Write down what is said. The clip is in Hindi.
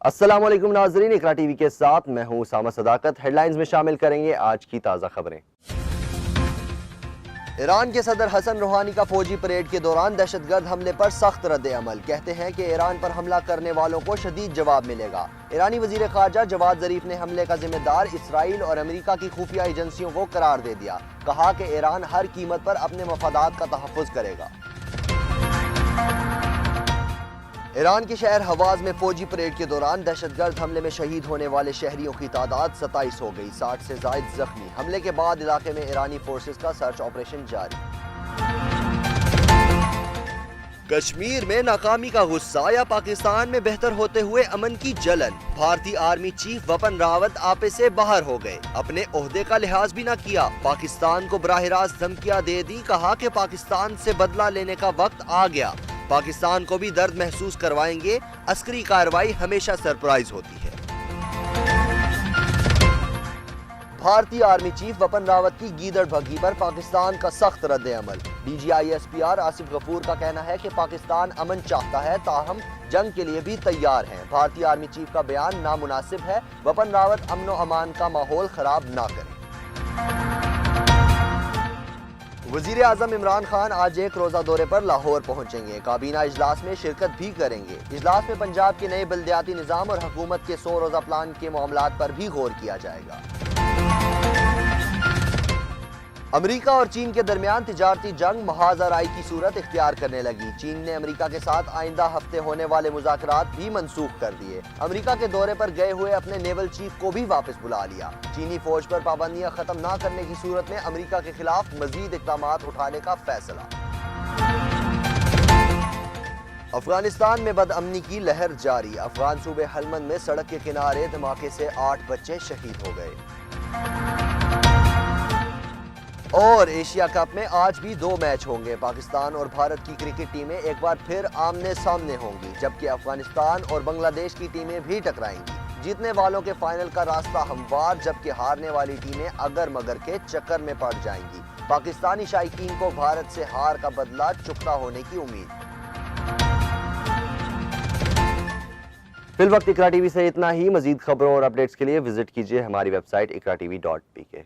अस्सलामुअलैकुम नाजरीन, इकरा टीवी के साथ मैं हूं उसामा सदाकत। हेडलाइंस में शामिल करेंगे आज की ताज़ा खबरें। ईरान के सदर हसन रूहानी का फौजी परेड के दौरान दहशतगर्द हमले पर सख्त रद्द अमल। कहते हैं कि ईरान पर हमला करने वालों को शदीद जवाब मिलेगा। ईरानी वजीर खारजा जवाद जरीफ ने हमले का जिम्मेदार इसराइल और अमेरिका की खुफिया एजेंसियों को करार दे दिया। कहा कि ईरान हर कीमत पर अपने मफादात का तहफ़्फ़ुज़ करेगा। ईरान के शहर हवाज में फौजी परेड के दौरान दहशतगर्द हमले में शहीद होने वाले शहरियों की तादाद 27 हो गई, 60 से जायद जख्मी। हमले के बाद इलाके में ईरानी फोर्सेस का सर्च ऑपरेशन जारी। कश्मीर में नाकामी का गुस्सा या पाकिस्तान में बेहतर होते हुए अमन की जलन। भारतीय आर्मी चीफ वपन रावत आपे से बाहर हो गए, अपने ओहदे का लिहाज भी न किया। पाकिस्तान को बराह रास्त धमकियां दे दी, कहा कि पाकिस्तान से बदला लेने का वक्त आ गया। पाकिस्तान को भी दर्द महसूस करवाएंगे, अस्करी कार्रवाई हमेशा सरप्राइज होती है। भारतीय आर्मी चीफ वपन रावत की गीदड़ भगी पर पाकिस्तान का सख्त रद्द अमल। DGISPR आसिफ गफूर का कहना है कि पाकिस्तान अमन चाहता है, ताहम जंग के लिए भी तैयार है। भारतीय आर्मी चीफ का बयान नामुनासिब है। वपन रावत अमन व अमान का माहौल खराब ना करें। वजीर आजम इमरान खान आज एक रोजा दौरे पर लाहौर पहुंचेंगे। काबीना इजलास में शिरकत भी करेंगे। इजलास में पंजाब के नए बल्दियाती निज़ाम और हुकूमत के 100 रोजा प्लान के मामलात पर भी गौर किया जाएगा। अमेरिका और चीन के दरमियान तिजारती जंग महाजराई की सूरत इख्तियार करने लगी। चीन ने अमेरिका के साथ आइंदा हफ्ते होने वाले मुज़ाकरात भी मनसूख कर दिए। अमेरिका के दौरे पर गए हुए अपने नेवल चीफ को भी वापस बुला लिया। चीनी फौज पर पाबंदियां खत्म न करने की सूरत में अमेरिका के खिलाफ मजीद इक़दामात उठाने का फैसला। अफगानिस्तान में बदअमनी की लहर जारी। अफगान सूबे हलमंद में सड़क के किनारे धमाके से 8 बच्चे शहीद हो गए। और एशिया कप में आज भी 2 मैच होंगे। पाकिस्तान और भारत की क्रिकेट टीमें एक बार फिर आमने सामने होंगी, जबकि अफगानिस्तान और बांग्लादेश की टीमें भी टकराएंगी। जीतने वालों के फाइनल का रास्ता हमवार, जबकि हारने वाली टीमें अगर मगर के चक्कर में पड़ जाएंगी। पाकिस्तानी शायकीन को भारत से हार का बदला चुकता होने की उम्मीद। फिलवक्त इकरा टीवी से इतना ही। मजीद खबरों और अपडेट्स के लिए विजिट कीजिए हमारी वेबसाइट ikratv.pk।